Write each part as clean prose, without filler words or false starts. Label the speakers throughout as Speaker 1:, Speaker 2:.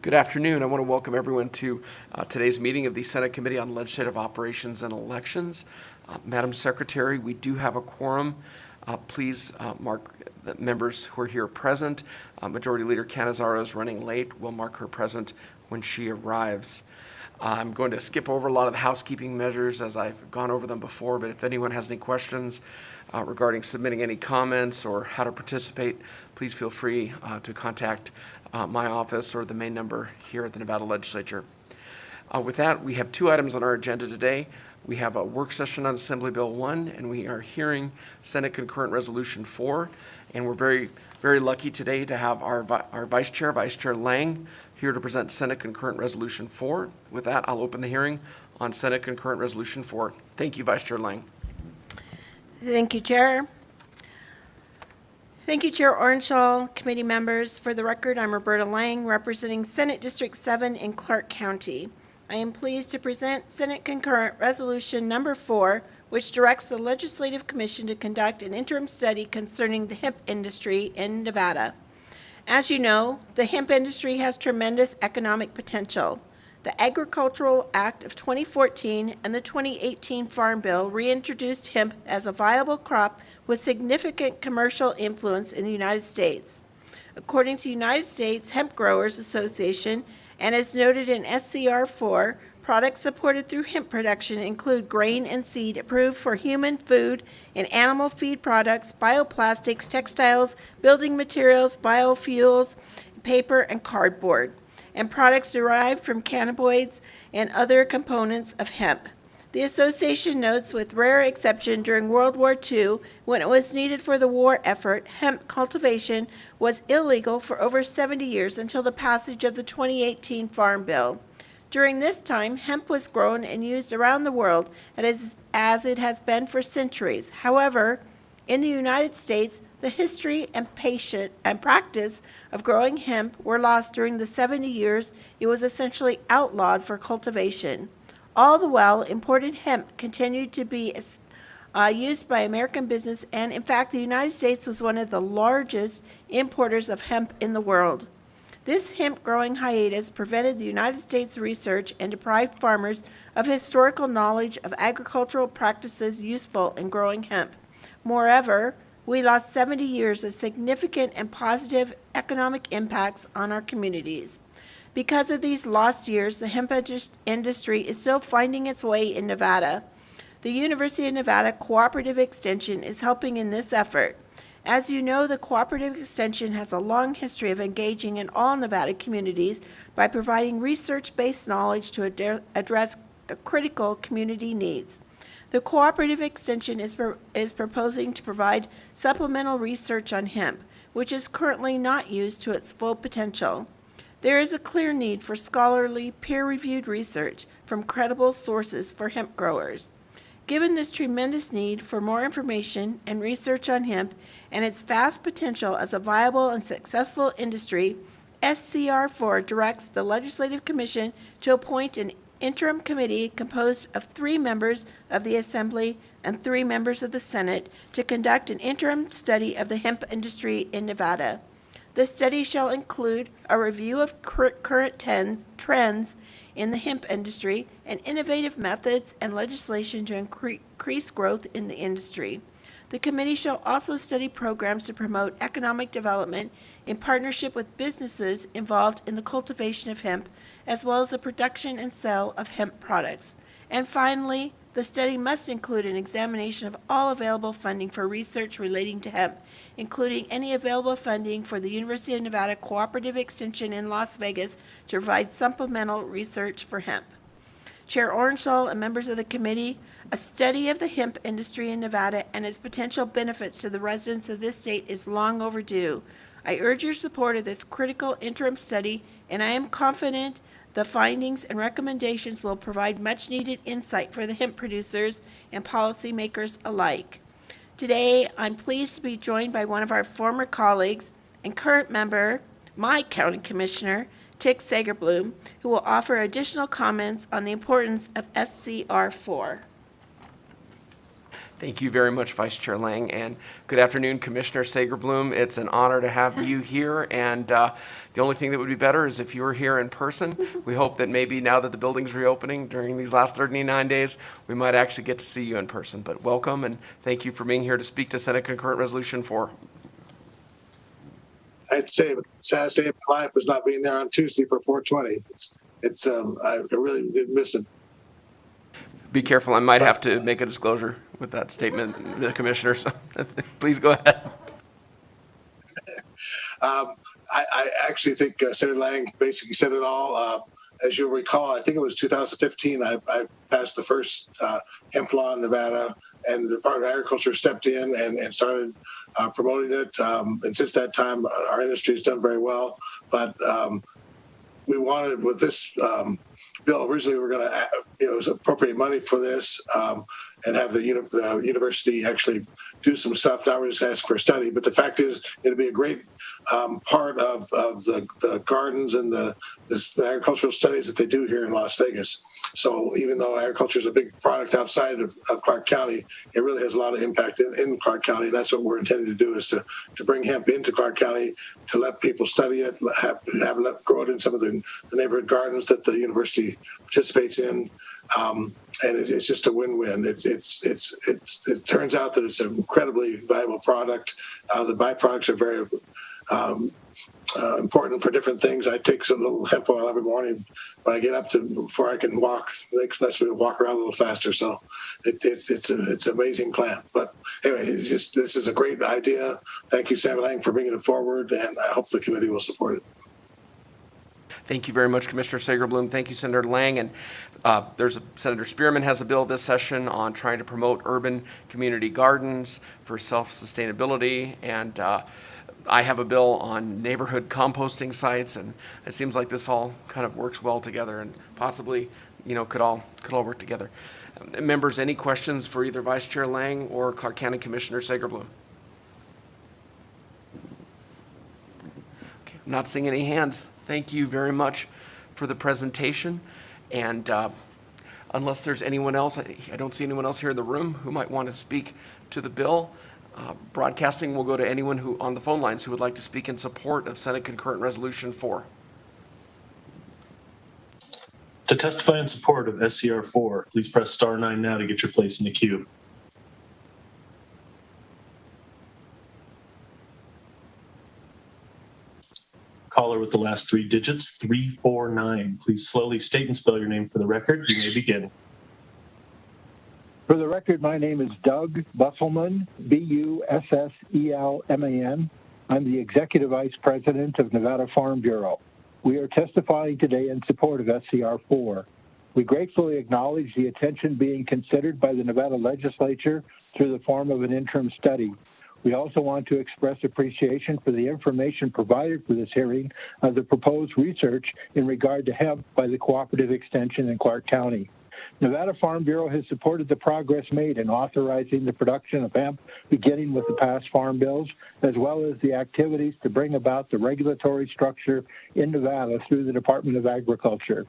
Speaker 1: Good afternoon. I want to welcome everyone to today's meeting of the Senate Committee on Legislative Operations and Elections. Madam Secretary, we do have a quorum. Please mark the members who are here present. Majority Leader Canizaro is running late. We'll mark her present when she arrives. I'm going to skip over a lot of the housekeeping measures as I've gone over them before, but if anyone has any questions regarding submitting any comments or how to participate, please feel free to contact my office or the main number here at the Nevada Legislature. With that, we have two items on our agenda today. We have a work session on Assembly Bill 1, and we are hearing Senate Concurrent Resolution 4. And we're very, very lucky today to have our Vice Chair Lang, here to present Senate Concurrent Resolution 4. With that, I'll open the hearing on Senate Concurrent Resolution 4. Thank you, Vice Chair Lang.
Speaker 2: Thank you, Chair. Thank you, Chair Ornshall, committee members. For the record, I'm Roberta Lang, representing Senate District 7 in Clark County. I am pleased to present Senate Concurrent Resolution Number 4, which directs the Legislative Commission to conduct an interim study concerning the hemp industry in Nevada. As you know, the hemp industry has tremendous economic potential. The Agricultural Act of 2014 and the 2018 Farm Bill reintroduced hemp as a viable crop with significant commercial influence in the United States. According to United States Hemp Growers Association, and as noted in SCR 4, products supported through hemp production include grain and seed approved for human food and animal feed products, bioplastics, textiles, building materials, biofuels, paper, and cardboard, and products derived from cannabinoids and other components of hemp. The association notes, with rare exception during World War II, when it was needed for the war effort, hemp cultivation was illegal for over 70 years until the passage of the 2018 Farm Bill. During this time, hemp was grown and used around the world as it has been for centuries. However, in the United States, the history and practice of growing hemp were lost during the 70 years it was essentially outlawed for cultivation. All the while, imported hemp continued to be used by American business, and in fact, the United States was one of the largest importers of hemp in the world. This hemp growing hiatus prevented the United States research and deprived farmers of historical knowledge of agricultural practices useful in growing hemp. Moreover, we lost 70 years of significant and positive economic impacts on our communities. Because of these lost years, the hemp industry is still finding its way in Nevada. The University of Nevada Cooperative Extension is helping in this effort. As you know, the Cooperative Extension has a long history of engaging in all Nevada communities by providing research-based knowledge to address critical community needs. The Cooperative Extension is proposing to provide supplemental research on hemp, which is currently not used to its full potential. There is a clear need for scholarly, peer-reviewed research from credible sources for hemp growers. Given this tremendous need for more information and research on hemp and its vast potential as a viable and successful industry, SCR 4 directs the Legislative Commission to appoint an interim committee composed of 3 members of the Assembly and 3 members of the Senate to conduct an interim study of the hemp industry in Nevada. The study shall include a review of current trends in the hemp industry and innovative methods and legislation to increase growth in the industry. The committee shall also study programs to promote economic development in partnership with businesses involved in the cultivation of hemp, as well as the production and sale of hemp products. And finally, the study must include an examination of all available funding for research relating to hemp, including any available funding for the University of Nevada Cooperative Extension in Las Vegas to provide supplemental research for hemp. Chair Ornshall and members of the committee, a study of the hemp industry in Nevada and its potential benefits to the residents of this state is long overdue. I urge your support of this critical interim study, and I am confident the findings and recommendations will provide much-needed insight for the hemp producers and policymakers alike. Today, I'm pleased to be joined by one of our former colleagues and current member, my county commissioner, Tick Sagerbloom, who will offer additional comments on the importance of SCR 4.
Speaker 1: Thank you very much, Vice Chair Lang, and good afternoon, Commissioner Sagerblum. It's an honor to have you here, and the only thing that would be better is if you were here in person. We hope that maybe now that the building's reopening during these last 39 days, we might actually get to see you in person. But welcome, and thank you for being here to speak to Senate Concurrent Resolution 4.
Speaker 3: I'd say the saddest day of my life was not being there on Tuesday for 420. I really did miss it.
Speaker 1: Be careful, I might have to make a disclosure with that statement, the Commissioner, so please go ahead.
Speaker 3: I actually think Senator Lang basically said it all. As you'll recall, I think it was 2015, I passed the first hemp law in Nevada, and the Department of Agriculture stepped in and started promoting it. And since that time, our industry has done very well. But we wanted, with this bill, originally we were going to appropriate money for this and have the university actually do some stuff. Now we're just asking for a study. But the fact is, it'd be a great part of the gardens and the agricultural studies that they do here in Las Vegas. So even though agriculture is a big product outside of Clark County, it really has a lot of impact in Clark County. That's what we're intending to do, is to bring hemp into Clark County, to let people study it, have grow it in some of the neighborhood gardens that the university participates in. And it's just a win-win. It turns out that it's an incredibly valuable product. The byproducts are very important for different things. I take some little hemp oil every morning when I get up before I can walk. It makes me walk around a little faster. So it's an amazing plant. But anyway, this is a great idea. Thank you, Senator Lang, for bringing it forward, and I hope the committee will support it.
Speaker 1: Thank you very much, Commissioner Sagerblum. Thank you, Senator Lang. And Senator Spearman has a bill this session on trying to promote urban community gardens for self-sustainability. And I have a bill on neighborhood composting sites. And it seems like this all kind of works well together and possibly, could all work together. Members, any questions for either Vice Chair Lang or Clark County Commissioner Sagerblum? Okay, I'm not seeing any hands. Thank you very much for the presentation. And unless there's anyone else, I don't see anyone else here in the room who might want to speak to the bill. Broadcasting will go to anyone who on the phone lines who would like to speak in support of Senate Concurrent Resolution 4.
Speaker 4: To testify in support of SCR 4, please press *9 now to get your place in the queue. Caller with the last 3 digits, 349. Please slowly state and spell your name for the record. You may begin.
Speaker 5: For the record, my name is Doug Busselman, Busselman. I'm the Executive Vice President of Nevada Farm Bureau. We are testifying today in support of SCR 4. We gratefully acknowledge the attention being considered by the Nevada Legislature through the form of an interim study. We also want to express appreciation for the information provided for this hearing of the proposed research in regard to hemp by the Cooperative Extension in Clark County. Nevada Farm Bureau has supported the progress made in authorizing the production of hemp, beginning with the past farm bills, as well as the activities to bring about the regulatory structure in Nevada through the Department of Agriculture.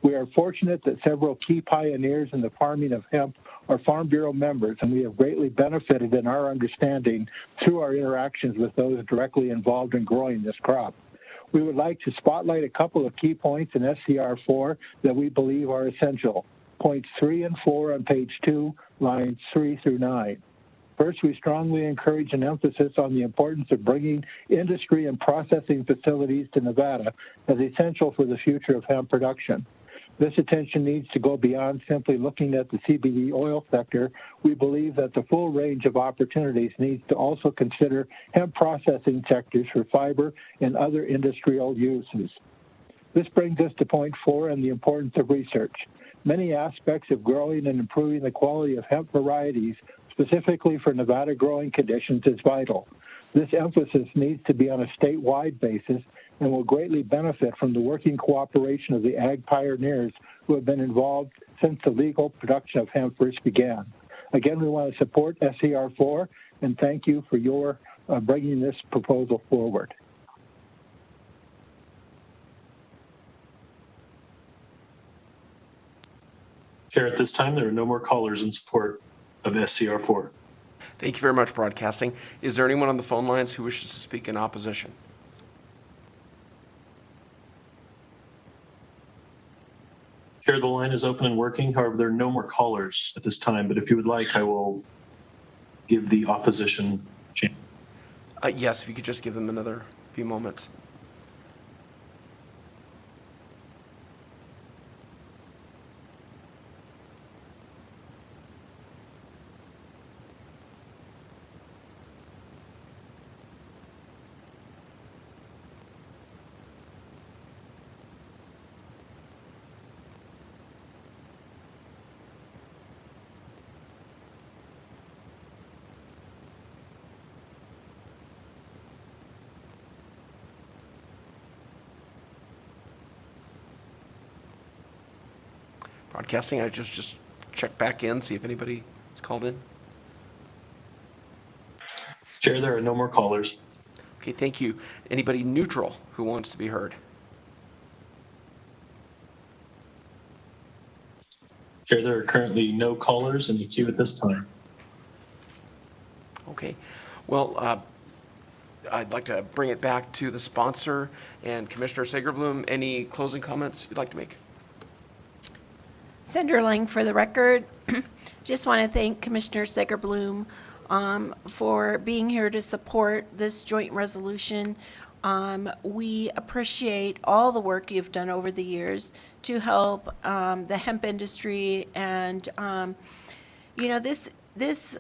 Speaker 5: We are fortunate that several key pioneers in the farming of hemp are Farm Bureau members, and we have greatly benefited in our understanding through our interactions with those directly involved in growing this crop. We would like to spotlight a couple of key points in SCR 4 that we believe are essential. Points 3 and 4 on page 2, lines 3 through 9. First, we strongly encourage an emphasis on the importance of bringing industry and processing facilities to Nevada as essential for the future of hemp production. This attention needs to go beyond simply looking at the CBD oil sector. We believe that the full range of opportunities needs to also consider hemp processing sectors for fiber and other industrial uses. This brings us to point 4 and the importance of research. Many aspects of growing and improving the quality of hemp varieties, specifically for Nevada growing conditions, is vital. This emphasis needs to be on a statewide basis and will greatly benefit from the working cooperation of the ag pioneers who have been involved since the legal production of hemp first began. Again, we want to support SCR 4 and thank you for your bringing this proposal forward.
Speaker 4: Chair, at this time, there are no more callers in support. of SCR 4.
Speaker 1: Thank you very much, Broadcasting. Is there anyone on the phone lines who wishes to speak in opposition?
Speaker 4: Chair, the line is open and working. However, there are no more callers at this time, but if you would like, I will give the opposition a chance.
Speaker 1: Yes, if you could just give them another few moments. Broadcasting, I just check back in, see if anybody is called in.
Speaker 4: Chair, there are no more callers.
Speaker 1: Okay, thank you. Anybody neutral who wants to be heard?
Speaker 4: Chair, there are currently no callers in the queue at this time.
Speaker 1: Okay. Well, I'd like to bring it back to the sponsor and Commissioner Sagerblum. Any closing comments you'd like to make?
Speaker 2: Senator Lang, for the record, just want to thank Commissioner Segerblum for being here to support this joint resolution. We appreciate all the work you've done over the years to help the hemp industry, and this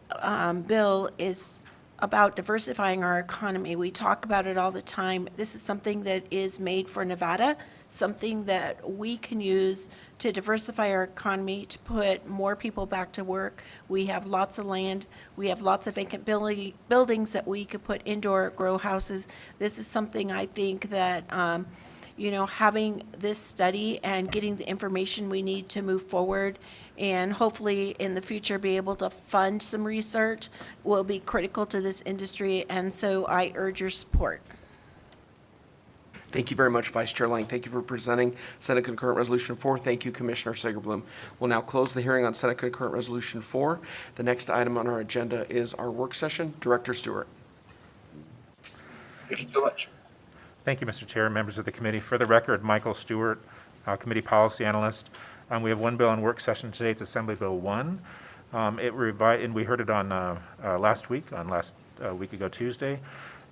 Speaker 2: bill is about diversifying our economy. We talk about it all the time. This is something that is made for Nevada, something that we can use to diversify our economy, to put more people back to work. We have lots of land. We have lots of vacant buildings that we could put indoor grow houses. This is something I think that, having this study and getting the information we need to move forward and hopefully in the future be able to fund some research will be critical to this industry. And so I urge your support.
Speaker 1: Thank you very much, Vice Chair Lang. Thank you for presenting Senate Concurrent Resolution 4. Thank you, Commissioner Sagerblum. We'll now close the hearing on Senate Concurrent Resolution 4. The next item on our agenda is our work session. Director Stewart.
Speaker 3: Thank you so much.
Speaker 6: Thank you, Mr. Chair, members of the committee. For the record, Michael Stewart, Committee Policy Analyst. We have one bill in work session today. It's Assembly Bill 1. And we heard it on last week ago, Tuesday.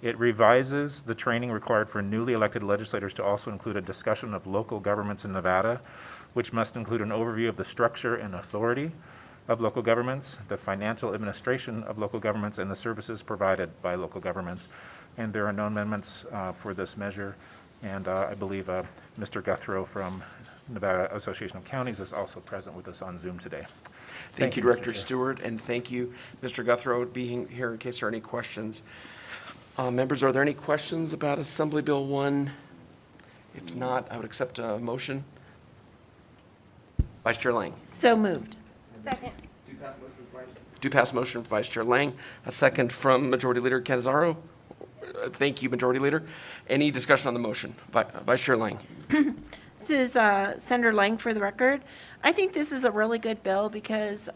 Speaker 6: It revises the training required for newly elected legislators to also include a discussion of local governments in Nevada, which must include an overview of the structure and authority of local governments, the financial administration of local governments, and the services provided by local governments. And there are no amendments for this measure. And I believe Mr. Guthrow from Nevada Association of Counties is also present with us on Zoom today.
Speaker 1: Thank you, Director Stewart, and thank you, Mr. Guthrow, being here in case there are any questions. Members, are there any questions about Assembly Bill 1? If not, I would accept a motion. Vice Chair Lang.
Speaker 2: So moved.
Speaker 7: Second.
Speaker 1: Do pass motion from Vice Chair Lang. A second from Majority Leader Canizaro. Thank you, Majority Leader. Any discussion on the motion? Vice Chair Lang.
Speaker 2: This is Senator Lang, for the record. I think this is a really good bill because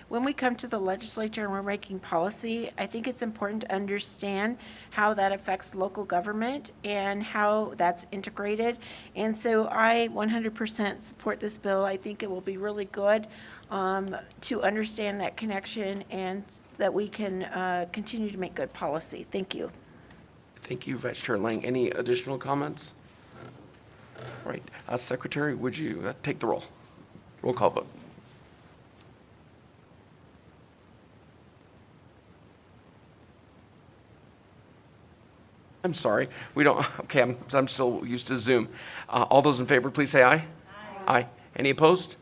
Speaker 2: when we come to the legislature and we're making policy, I think it's important to understand how that affects local government and how that's integrated. And so I 100% support this bill. I think it will be really good to understand that connection and that we can continue to make good policy. Thank you.
Speaker 1: Thank you, Vice Chair Lang. Any additional comments? All right. Secretary, would you take the roll? Roll call vote. I'm sorry. We don't, okay, I'm still used to Zoom. All those in favor, please say aye. Aye. Any opposed?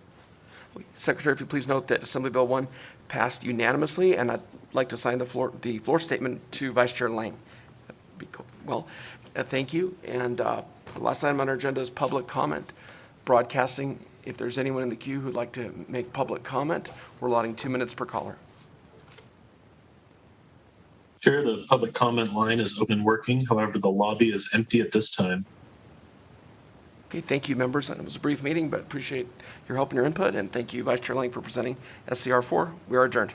Speaker 1: Secretary, if you please note that Assembly Bill 1 passed unanimously, and I'd like to sign the floor statement to Vice Chair Lang. That'd be cool. Well, thank you. And last item on our agenda is public comment. Broadcasting, if there's anyone in the queue who'd like to make public comment, we're allotting 2 minutes per caller.
Speaker 4: Chair, the public comment line is open and working. However, the lobby is empty at this time.
Speaker 1: Okay, thank you, members. It was a brief meeting, but appreciate your help and your input. And thank you, Vice Chair Lang, for presenting SCR 4. We are adjourned.